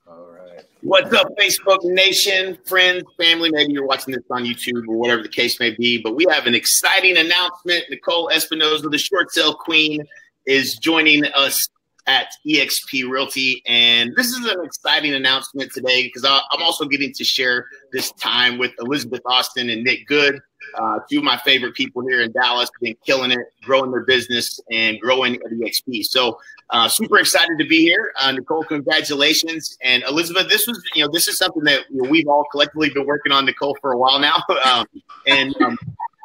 All right. What's up, Facebook Nation, friends, family? Maybe you're watching this on YouTube or whatever the case may be, but we have an exciting announcement. Nicole Espinosa, the short sale queen, is joining us at eXp Realty. And this is an exciting announcement today because I'm also getting to share this time with Elizabeth Austin and Nick Good, two of my favorite people here in Dallas, been killing it, growing their business and growing at eXp. So super excited to be here. Nicole, congratulations. And Elizabeth, this is something that we've all collectively been working on, Nicole, for a while now.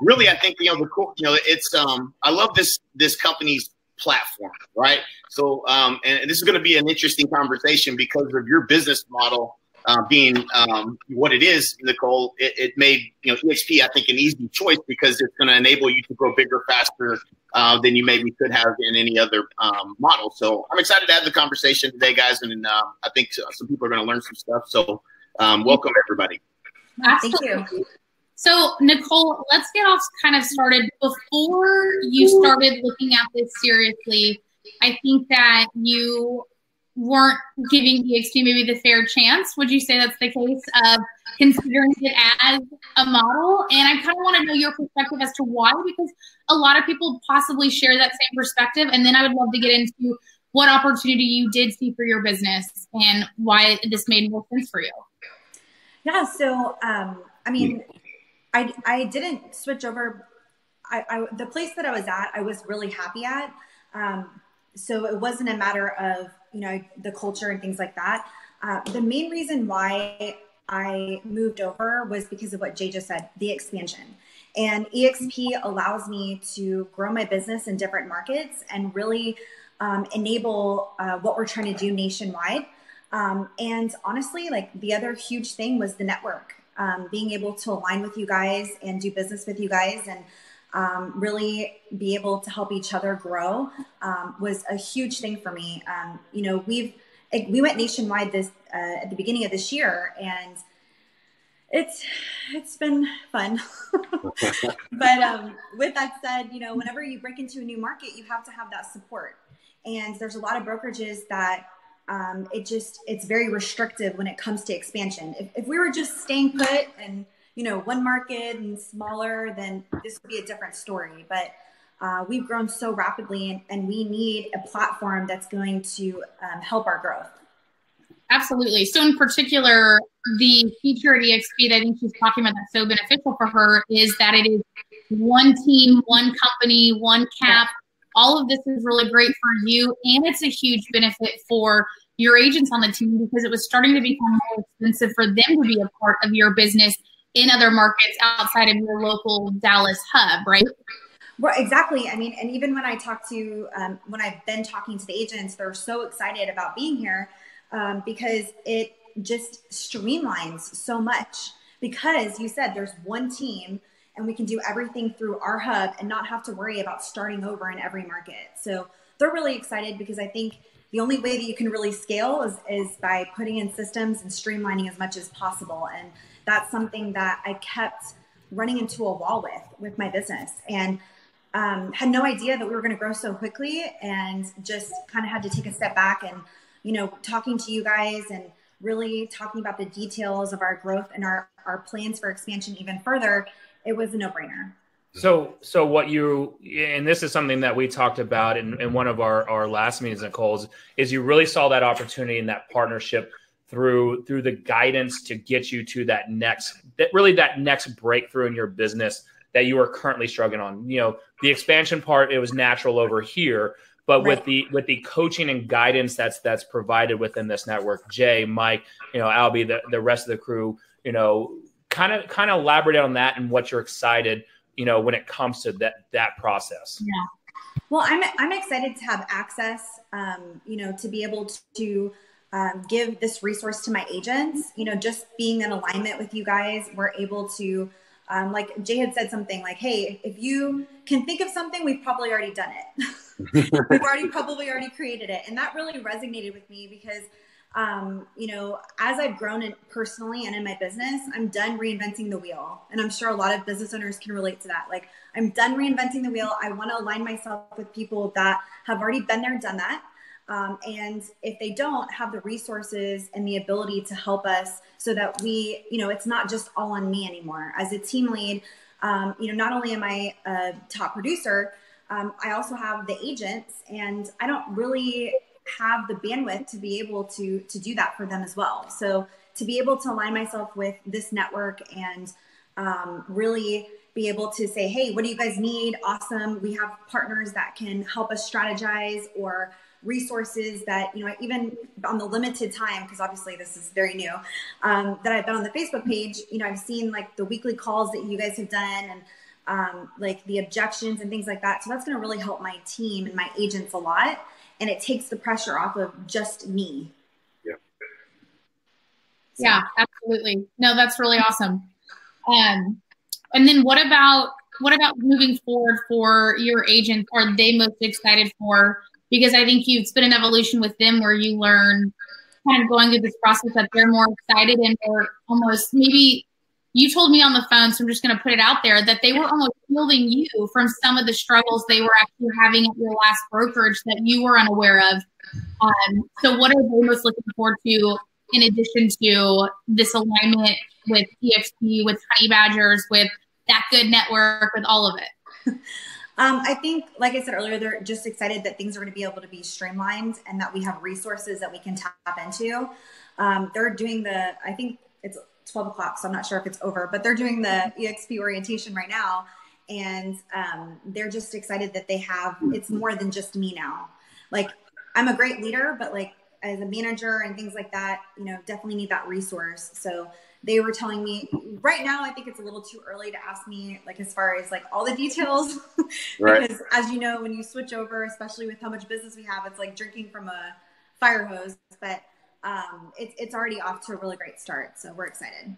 Really, I think, it's, I love this company's platform, right? So, and this is going to be an interesting conversation because of your business model being what it is, Nicole. It made eXp, I think, an easy choice because it's going to enable you to grow bigger, faster than you maybe could have in any other model. So I'm excited to have the conversation today, guys, and I think some people are going to learn some stuff. So welcome, everybody. Thank you. So, Nicole, let's get off kind of started. Before you started looking at this seriously, I think that you weren't giving eXp maybe the fair chance. Would you say that's the case of considering it as a model? And I kind of want to know your perspective as to why, because a lot of people possibly share that same perspective. And then I would love to get into what opportunity you did see for your business and why this made more sense for you. Yeah. So, I mean, I didn't switch over. The place that I was at, I was really happy at. So it wasn't a matter of, the culture and things like that. The main reason why I moved over was because of what Jay just said, the expansion. And eXp allows me to grow my business in different markets and really enable what we're trying to do nationwide. And honestly, like the other huge thing was the network. Being able to align with you guys and do business with you guys and really be able to help each other grow was a huge thing for me. We went nationwide at the beginning of this year, and it's been fun. But with that said, whenever you break into a new market, you have to have that support. And there's a lot of brokerages that it's very restrictive when it comes to expansion. If we were just staying put and, one market and smaller, then this would be a different story. But we've grown so rapidly and we need a platform that's going to help our growth. Absolutely. So in particular, the feature at eXp that I think she's talking about that's so beneficial for her is that it is one team, one company, one cap. All of this is really great for you, and it's a huge benefit for your agents on the team because it was starting to become more expensive for them to be a part of your business in other markets outside of your local Dallas hub, right? Well, exactly. I mean, and even when I talk to, when I've been talking to the agents, they're so excited about being here because it just streamlines so much because you said there's one team and we can do everything through our hub and not have to worry about starting over in every market. So they're really excited because I think the only way that you can really scale is by putting in systems and streamlining as much as possible. And that's something that I kept running into a wall with my business and had no idea that we were going to grow so quickly and just kind of had to take a step back and, talking to you guys and really talking about the details of our growth and our plans for expansion even further. It was a no-brainer. So what and this is something that we talked about in one of our last meetings, Nicole, is you really saw that opportunity and that partnership through the guidance to get you to that next breakthrough in your business that you are currently struggling on. The expansion part, it was natural over here, but right. with the coaching and guidance that's provided within this network, Jay, Mike, Albie, the rest of the crew, kind of elaborate on that and what you're excited, when it comes to that process. Yeah. Well, I'm excited to have access, to be able to give this resource to my agents. Just being in alignment with you guys, we're able to, like Jay had said something like, hey, if you can think of something, we've probably already done it. We've probably already created it. And that really resonated with me because as I've grown personally and in my business, I'm done reinventing the wheel. And I'm sure a lot of business owners can relate to that. Like, I'm done reinventing the wheel. I want to align myself with people that have already been there, done that. And if they don't have the resources and the ability to help us so that we, it's not just all on me anymore. As a team lead, not only am I a top producer, I also have the agents, and I don't really have the bandwidth to be able to do that for them as well. So to be able to align myself with this network and really be able to say, hey, what do you guys need? Awesome. We have partners that can help us strategize, or resources that, even on the limited time, because obviously this is very new, that I've been on the Facebook page, I've seen like the weekly calls that you guys have done, and like the objections and things like that. So that's going to really help my team and my agents a lot. And it takes the pressure off of just me. Yeah. Yeah, absolutely. No, that's really awesome. And then what about moving forward for your agents? Are they most excited for? Because I think it's been an evolution with them where you learn kind of going through this process that they're more excited, and they're almost, maybe you told me on the phone, so I'm just going to put it out there, that they were almost shielding you from some of the struggles they were actually having at your last brokerage that you were unaware of. So what are they most looking forward to, in addition to this alignment with eXp, with Honey Badgers, with that good network, with all of it? I think, like I said earlier, they're just excited that things are going to be able to be streamlined and that we have resources that we can tap into. They're doing I think it's 12 o'clock, so I'm not sure if it's over, but they're doing the eXp orientation right now. And they're just excited that it's more than just me now. Like, I'm a great leader, but like as a manager and things like that, definitely need that resource. So they were telling me right now, I think it's a little too early to ask me, like, as far as like all the details, right. Because as you know, when you switch over, especially with how much business we have, it's like drinking from a fire hose, but it's already off to a really great start. So we're excited.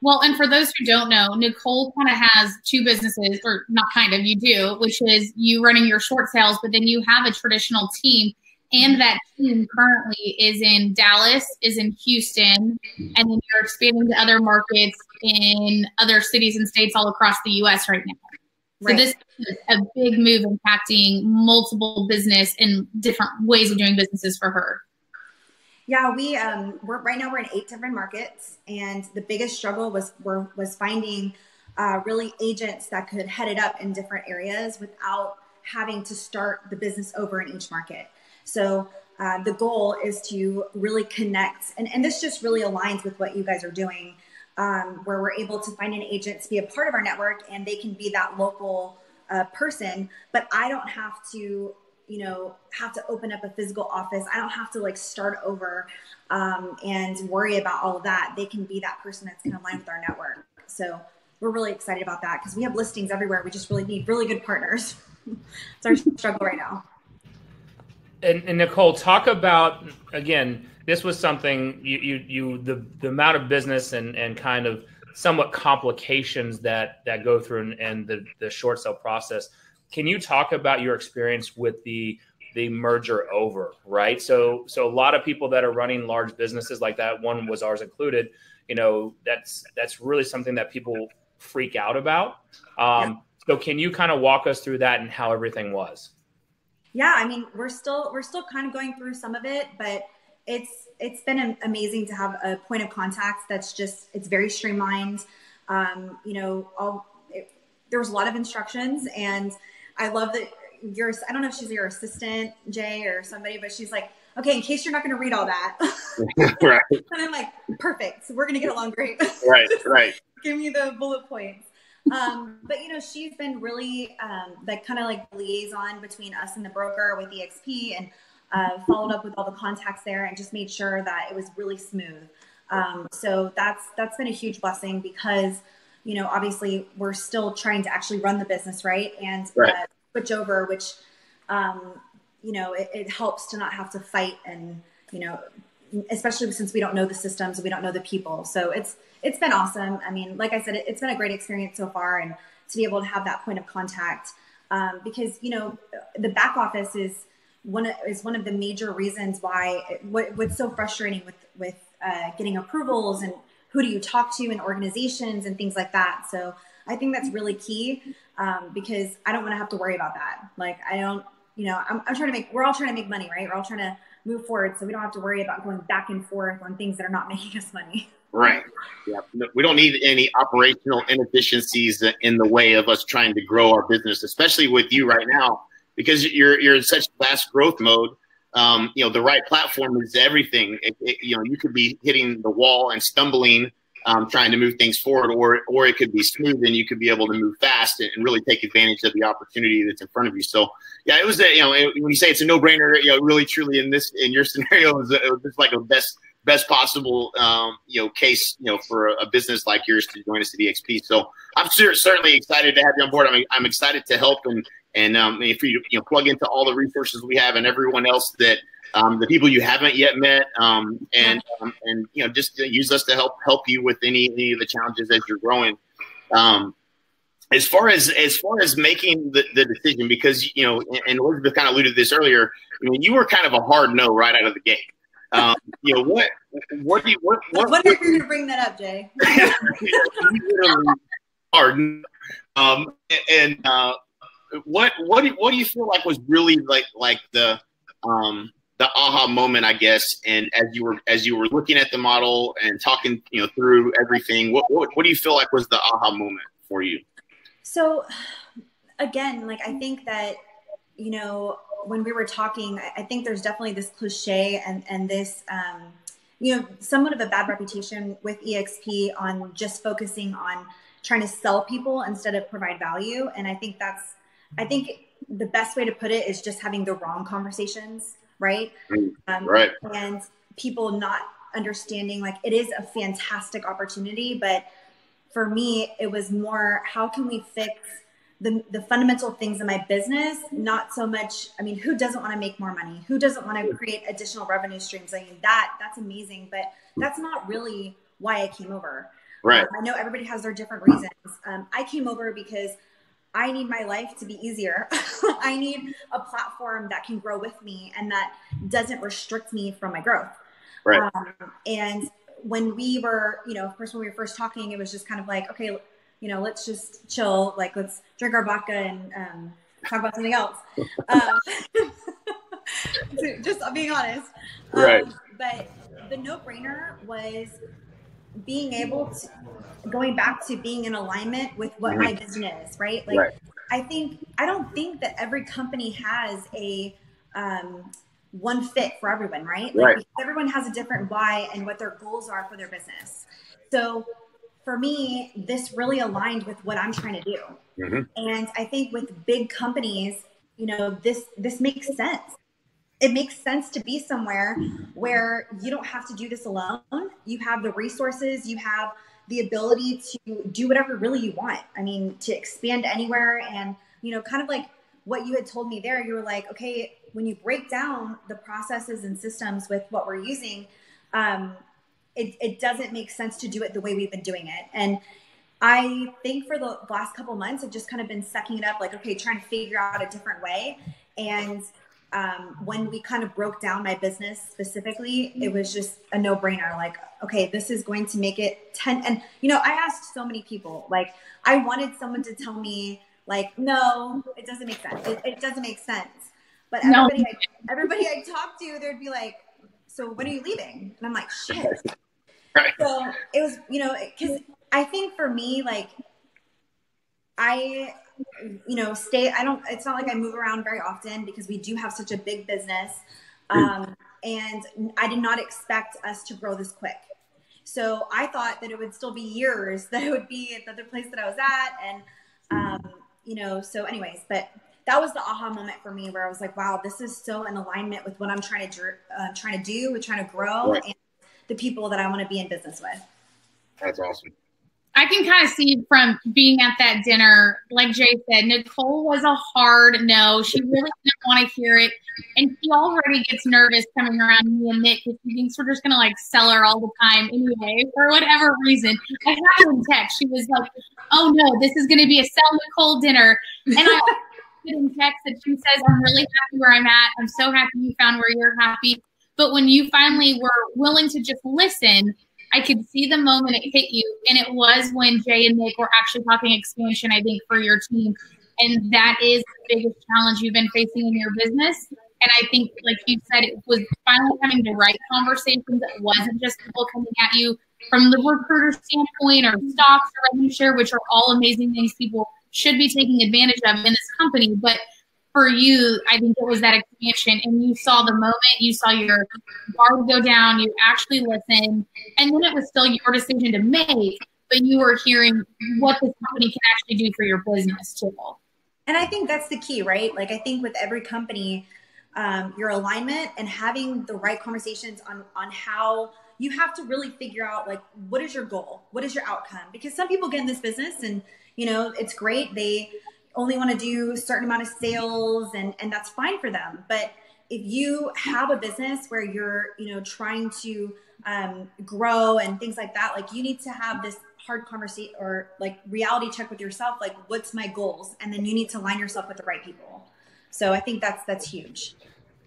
Well, and for those who don't know, Nicole kind of has two businesses, or not kind of, you do, which is you running your short sales, but then you have a traditional team. And that team currently is in Dallas, is in Houston, and then you're expanding to other markets in other cities and states all across the U.S. right now. Right. So this is a big move impacting multiple business and different ways of doing businesses for her. Yeah, we're right now we're in 8 different markets, and the biggest struggle was finding really agents that could head it up in different areas without having to start the business over in each market. So the goal is to really connect, and this just really aligns with what you guys are doing, where we're able to find an agent to be a part of our network, and they can be that local person, but I don't have to, open up a physical office. I don't have to like start over and worry about all of that. They can be that person that's going to align with our network. So we're really excited about that because we have listings everywhere. We just really need really good partners. It's our struggle right now. And Nicole, talk about, again, this was something the amount of business and kind of somewhat complications that go through and the short sale process. Can you talk about your experience with the merger over, right? So a lot of people that are running large businesses like that, one was ours included, that's really something that people freak out about. So can you kind of walk us through that and how everything was? Yeah, I mean, we're still kind of going through some of it, but it's been amazing to have a point of contact it's very streamlined. There was a lot of instructions, and I love that I don't know if she's your assistant, Jay, or somebody, but she's like, okay, in case you're not going to read all that. Right. And I'm like, perfect. So we're going to get along great. Right. Give me the bullet points. But she's been really kind of like liaison between us and the broker with eXp, and followed up with all the contacts there and just made sure that it was really smooth. So that's been a huge blessing because obviously we're still trying to actually run the business right and switch over, which it helps to not have to fight, and especially since we don't know the systems, we don't know the people. So it's been awesome. I mean, like I said, it's been a great experience so far, and to be able to have that point of contact, because the back office is one of the major reasons why what's so frustrating with getting approvals, and who do you talk to in organizations and things like that. So I think that's really key, because I don't want to have to worry about that. Like, I don't we're all trying to make money, right? We're all trying to move forward. So we don't have to worry about going back and forth on things that are not making us money. Right. Yeah. We don't need any operational inefficiencies in the way of us trying to grow our business, especially with you right now, because you're in such fast growth mode. The right platform is everything. You could be hitting the wall and stumbling, trying to move things forward, or it could be smooth and you could be able to move fast and really take advantage of the opportunity that's in front of you. So yeah, it was when you say it's a no-brainer, really truly in your scenario, it was just like a best possible case for a business like yours to join us at eXp. So I'm certainly excited to have you on board. I'm excited to help and if you plug into all the resources we have and everyone else that the people you haven't yet met and just use us to help you with any of the challenges as you're growing. As far as making the decision, because and Elizabeth kind of alluded to this earlier, you were kind of a hard no right out of the gate. What are you going to bring that up, Jay? Hard. What do you feel like was really like the aha moment, I guess, and as you were looking at the model and talking through everything, what do you feel like was the aha moment for you? So again, I think that when we were talking, I think there's definitely this cliche and this somewhat of a bad reputation with eXp on just focusing on trying to sell people instead of provide value. And I think the best way to put it is just having the wrong conversations, right? Right. And people not understanding it is a fantastic opportunity, but for me, it was more, how can we fix the fundamental things in my business? Not so much, who doesn't want to make more money? Who doesn't want to create additional revenue streams? That's amazing, but that's not really why I came over. Right. I know everybody has their different reasons. I came over because I need my life to be easier. I need a platform that can grow with me and that doesn't restrict me from my growth. Right. And when we were, of course, when we were first talking, it was just kind of like, okay, let's just chill. Let's drink our vodka and talk about something else. Just being honest. Right. But the no-brainer was being able to going back to being in alignment with what my vision is, right? Right. I don't think that every company has a one fit for everyone, right? Right. Everyone has a different why and what their goals are for their business. So for me, this really aligned with what I'm trying to do. Mm-hmm. And I think with big companies, this makes sense. It makes sense to be somewhere where you don't have to do this alone. You have the resources, you have the ability to do whatever really you want. To expand anywhere. And, kind of like what you had told me there, you were like, okay, when you break down the processes and systems with what we're using, it doesn't make sense to do it the way we've been doing it. And I think for the last couple of months, I've just kind of been sucking it up, okay, trying to figure out a different way. And when we kind of broke down my business specifically, it was just a no-brainer. Okay, this is going to make it 10. And, I asked so many people, I wanted someone to tell me no, it doesn't make sense. It doesn't make sense. But everybody I talked to, they'd be like, so when are you leaving? And I'm like, shit. Right. So it was, because I think for me, it's not like I move around very often because we do have such a big business. And I did not expect us to grow this quick. So I thought that it would still be years that it would be at the other place that I was at. And, so anyways, but that was the aha moment for me where I was like, wow, this is so in alignment with what I'm trying to do, with trying to grow and the people that I want to be in business with. That's awesome. I can kind of see from being at that dinner, like Jay said, Nicole was a hard no. She really didn't want to hear it. And she already gets nervous coming around me and Nick because she thinks we're just going to sell her all the time anyway, for whatever reason. I had her in text. She was like, oh no, this is going to be a sell Nicole dinner. And I put in text that she says, I'm really happy where I'm at. I'm so happy you found where you're happy. But when you finally were willing to just listen, I could see the moment it hit you. And it was when Jay and Nick were actually talking expansion, I think, for your team. And that is the biggest challenge you've been facing in your business. And I think, like you said, it was finally having the right conversations. It wasn't just people coming at you from the recruiter standpoint or stocks or revenue share, which are all amazing things people should be taking advantage of in this company. But for you, I think it was that expansion, and you saw the moment, you saw your guard go down, you actually listened, and then it was still your decision to make, but you were hearing what this company can actually do for your business too. And I think that's the key, right? Like, I think with every company, your alignment and having the right conversations on how you have to really figure out, like, what is your goal? What is your outcome? Because some people get in this business and, you know, it's great. They only want to do a certain amount of sales and that's fine for them. But if you have a business where you're, you know, trying to grow and things like that, like, you need to have this hard conversation or like reality check with yourself. Like, what's my goals? And then you need to line yourself with the right people. So I think that's huge.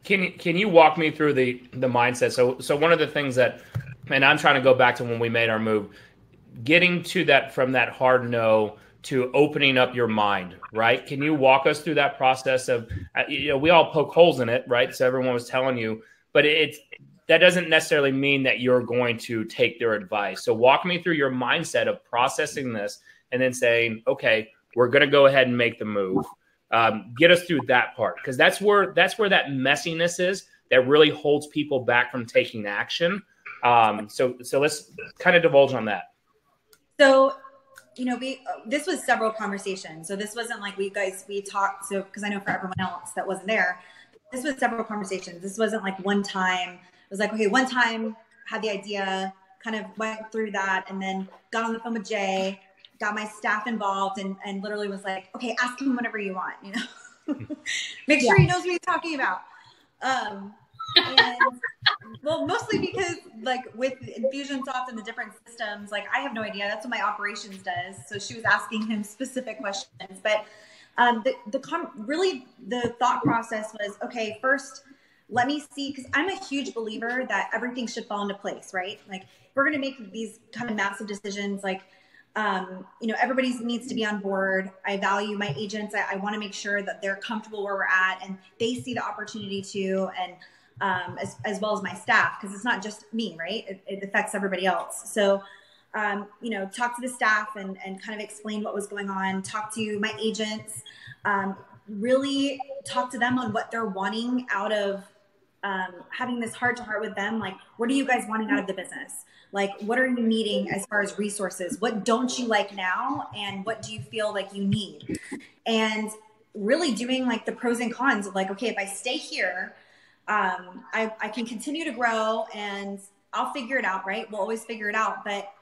Can you walk me through the mindset? So one of the things that, and I'm trying to go back to when we made our move, getting to that, from that hard no to opening up your mind, right? Can you walk us through that process of, you know, we all poke holes in it, right? So everyone was telling you, but that doesn't necessarily mean that you're going to take their advice. So walk me through your mindset of processing this and then saying, okay, we're going to go ahead and make the move. Get us through that part, because that's where that messiness is that really holds people back from taking action. So let's kind of divulge on that. So, you know, this was several conversations. So this wasn't like we talked. So, because I know for everyone else that wasn't there, this was several conversations. This wasn't like one time. It was like, okay, one time had the idea, kind of went through that, and then got on the phone with Jay, got my staff involved, and literally was like, okay, ask him whatever you want, you know, make sure he knows what he's talking about. And well, mostly because like with Infusionsoft and the different systems, like, I have no idea. That's what my operations does. So she was asking him specific questions, but really the thought process was, okay, first, let me see, because I'm a huge believer that everything should fall into place, right? Like, if we're going to make these kind of massive decisions, like, you know, everybody needs to be on board. I value my agents. I want to make sure that they're comfortable where we're at and they see the opportunity too. And as well as my staff, because it's not just me, right? It affects everybody else. So, you know, talk to the staff and kind of explain what was going on, talk to my agents, really talk to them on what they're wanting out of having this heart to heart with them. Like, what are you guys wanting out of the business? Like, what are you needing as far as resources? What don't you like now? And what do you feel like you need? And really doing like the pros and cons of like, okay, if I stay here, I can continue to grow and I'll figure it out, right? We'll always figure it out. But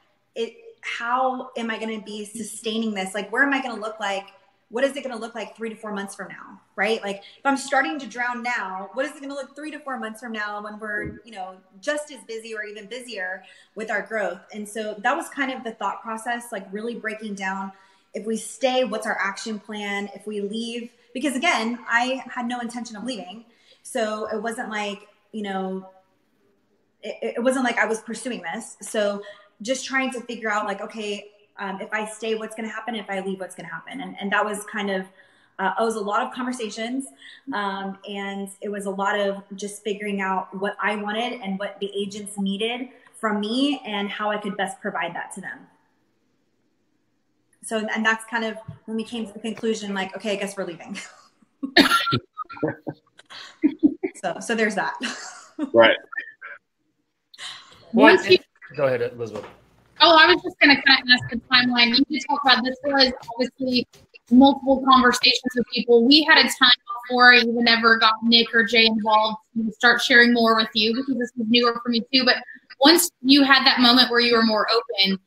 how am I going to be sustaining this? Like, where am I going to look like? What is it going to look like 3 to 4 months from now, right? Like, if I'm starting to drown now, what is it going to look 3 to 4 months from now when we're, you know, just as busy or even busier with our growth? And so that was kind of the thought process, like really breaking down, if we stay, what's our action plan? If we leave, because again, I had no intention of leaving. So it wasn't like, you know, it wasn't like I was pursuing this. So just trying to figure out like, okay, if I stay, what's going to happen? If I leave, what's going to happen? And that was kind of, it was a lot of conversations. And it was a lot of just figuring out what I wanted and what the agents needed from me and how I could best provide that to them. So, and that's kind of when we came to the conclusion, like, okay, I guess we're leaving. So there's that. Right. Go ahead, Elizabeth. Oh, I was just going to kind of ask the timeline. You could talk about this. Was obviously multiple conversations with people. We had a time before I even ever got Nick or Jay involved to start sharing more with you, because this was newer for me too. But once you had that moment where you were more open,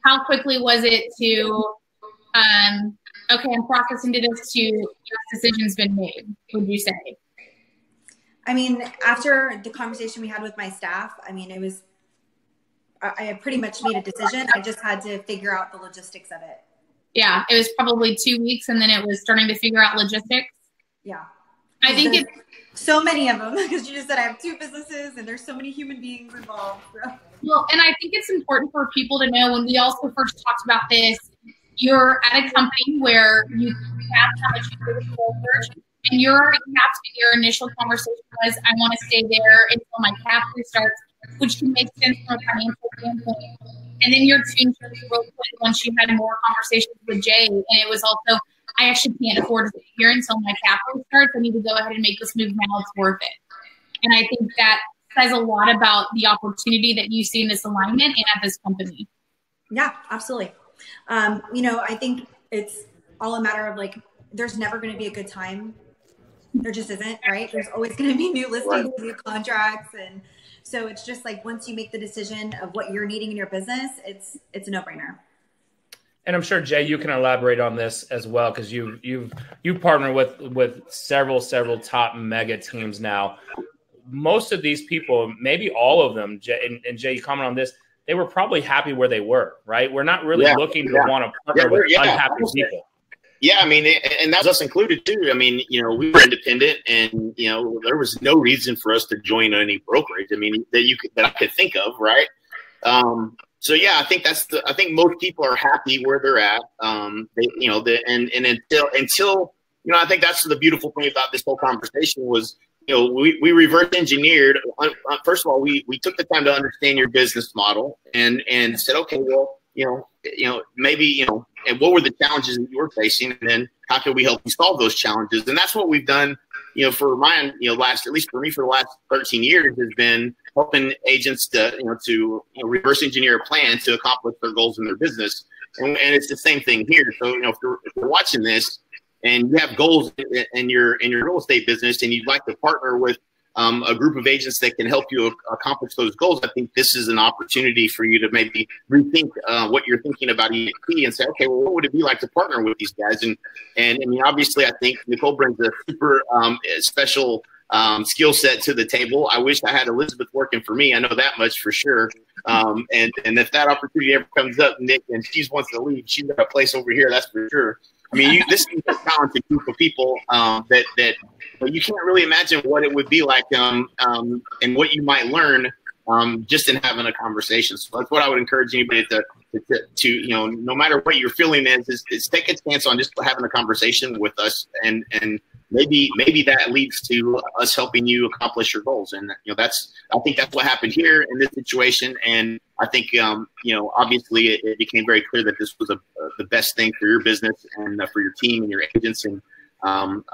how quickly was it to, okay, I'm processing to this, to your decision's been made, would you say? I mean, after the conversation we had with my staff, I mean, I had pretty much made a decision. I just had to figure out the logistics of it. Yeah, it was probably 2 weeks, and then it was starting to figure out logistics. Yeah. I think it's so many of them, because you just said I have 2 businesses and there's so many human beings involved. So. Well, and I think it's important for people to know, when we also first talked about this, you're at a company where you capped how much you pay the brokerage, and you're already capped, and your initial conversation was, I want to stay there until my cap restarts, which can make sense from a financial standpoint. And then your change real quick once you had more conversations with Jay, and it was also, I actually can't afford to stay here until my capital starts. I need to go ahead and make this move now. It's worth it. And I think that says a lot about the opportunity that you see in this alignment and at this company. Yeah, absolutely. I think it's all a matter of like, there's never going to be a good time. There just isn't, right? There's always going to be new listings, new contracts. And so it's just like, once you make the decision of what you're needing in your business, it's a no-brainer. And I'm sure, Jay, you can elaborate on this as well, because you partner with several top mega teams now. Most of these people, maybe all of them, and Jay, you comment on this, they were probably happy where they were, right? We're not really looking to want to partner with unhappy people. Yeah, I mean, and that was us included too. I mean, we were independent, and there was no reason for us to join any brokerage. I mean, that I could think of, right? So yeah, I think I think most people are happy where they're at. Until I think that's the beautiful thing about this whole conversation was, we reverse engineered. First of all, we took the time to understand your business model and said, okay, well, maybe, and what were the challenges that you were facing, and then how can we help you solve those challenges? And that's what we've done, for mine, at least for me, for the last 13 years has been helping agents to reverse engineer a plan to accomplish their goals in their business. And it's the same thing here. So, if you're watching this and you have goals in your real estate business and you'd like to partner with a group of agents that can help you accomplish those goals, I think this is an opportunity for you to maybe rethink what you're thinking about eXp and say, okay, well, what would it be like to partner with these guys? And I mean, obviously, I think Nicole brings a super special skill set to the table. I wish I had Elizabeth working for me. I know that much for sure. And if that opportunity ever comes up, Nick, and she wants to leave, she's got a place over here, that's for sure. I mean, this is a talented group of people that you can't really imagine what it would be like and what you might learn just in having a conversation. So that's what I would encourage anybody to no matter what your feeling is take a chance on just having a conversation with us, and maybe that leads to us helping you accomplish your goals. And I think that's what happened here in this situation. And I think obviously it became very clear that this was the best thing for your business and for your team and your agents and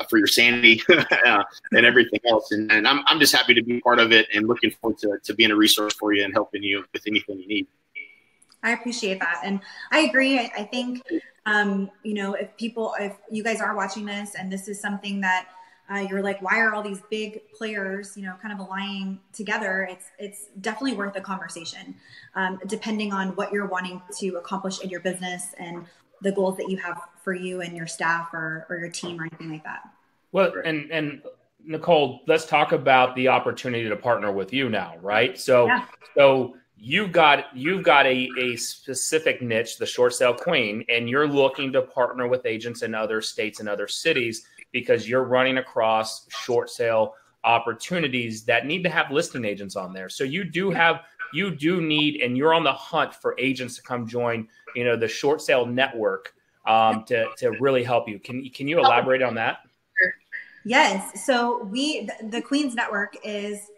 for your sanity and everything else. And I'm just happy to be part of it and looking forward to being a resource for you and helping you with anything you need. I appreciate that. And I agree. I think, if you guys are watching this and this is something that you're like, why are all these big players, kind of aligning together? It's definitely worth a conversation, depending on what you're wanting to accomplish in your business and the goals that you have for you and your staff or your team or anything like that. Well, and Nicole, let's talk about the opportunity to partner with you now, right? So you've got a specific niche, the short sale queen, and you're looking to partner with agents in other states and other cities because you're running across short sale opportunities that need to have listing agents on there. So you do need, and you're on the hunt for agents to come join, the short sale network to really help you. Can you elaborate on that? Yes. So the Queens Network is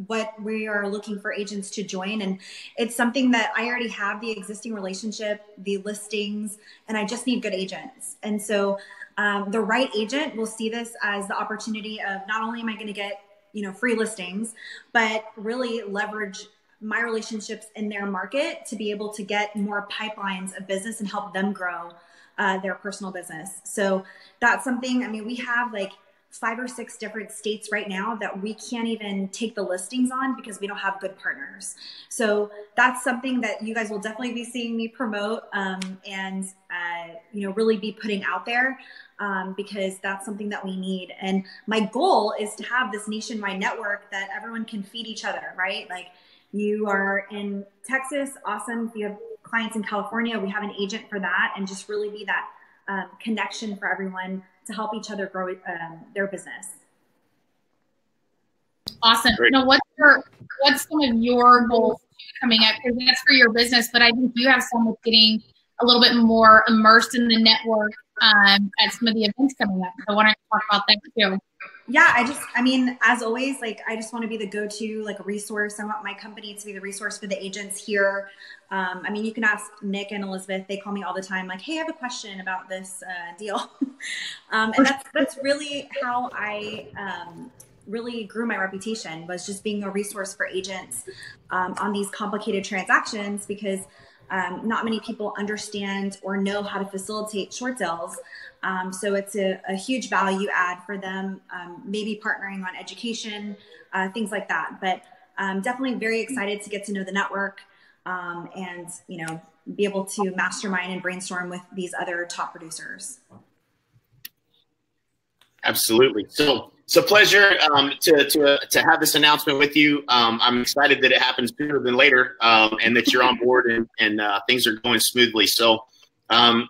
what we are looking for agents to join. And it's something that I already have the existing relationship, the listings, and I just need good agents. And so the right agent will see this as the opportunity of not only am I going to get, free listings, but really leverage my relationships in their market to be able to get more pipelines of business and help them grow their personal business. So that's something, we have like 5 or 6 different states right now that we can't even take the listings on because we don't have good partners. So that's something that you guys will definitely be seeing me promote and really be putting out there because that's something that we need. And my goal is to have this nationwide network that everyone can feed each other, right? Like you are in Texas, awesome. If you have clients in California, we have an agent for that, and just really be that connection for everyone to help each other grow their business. Awesome. What's some of your goals coming up? Because that's for your business, but I think you have some with getting a little bit more immersed in the network at some of the events coming up. So why don't you talk about that too? Yeah, I mean, as always, like, I just want to be the go-to, like, resource. I want my company to be the resource for the agents here. I mean, you can ask Nick and Elizabeth. They call me all the time, like, hey, I have a question about this deal. And that's really how I really grew my reputation, was just being a resource for agents on these complicated transactions, because not many people understand or know how to facilitate short sales. So it's a huge value add for them, maybe partnering on education, things like that. But definitely very excited to get to know the network and, you know, be able to mastermind and brainstorm with these other top producers. Absolutely. So it's a pleasure to have this announcement with you. I'm excited that it happens sooner than later, and that you're on board and things are going smoothly. So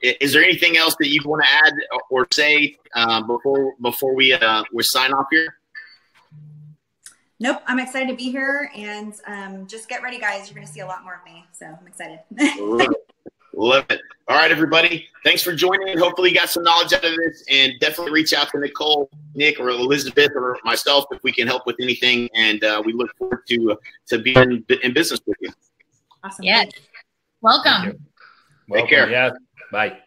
is there anything else that you want to add or say before we sign off here? Nope. I'm excited to be here, and just get ready, guys. You're going to see a lot more of me. So I'm excited. Love it. All right, everybody. Thanks for joining. Hopefully you got some knowledge out of this, and definitely reach out to Nicole, Nick, or Elizabeth, or myself if we can help with anything. And we look forward to being in business with you. Awesome. Yes. Welcome. Take care. Yeah. Bye.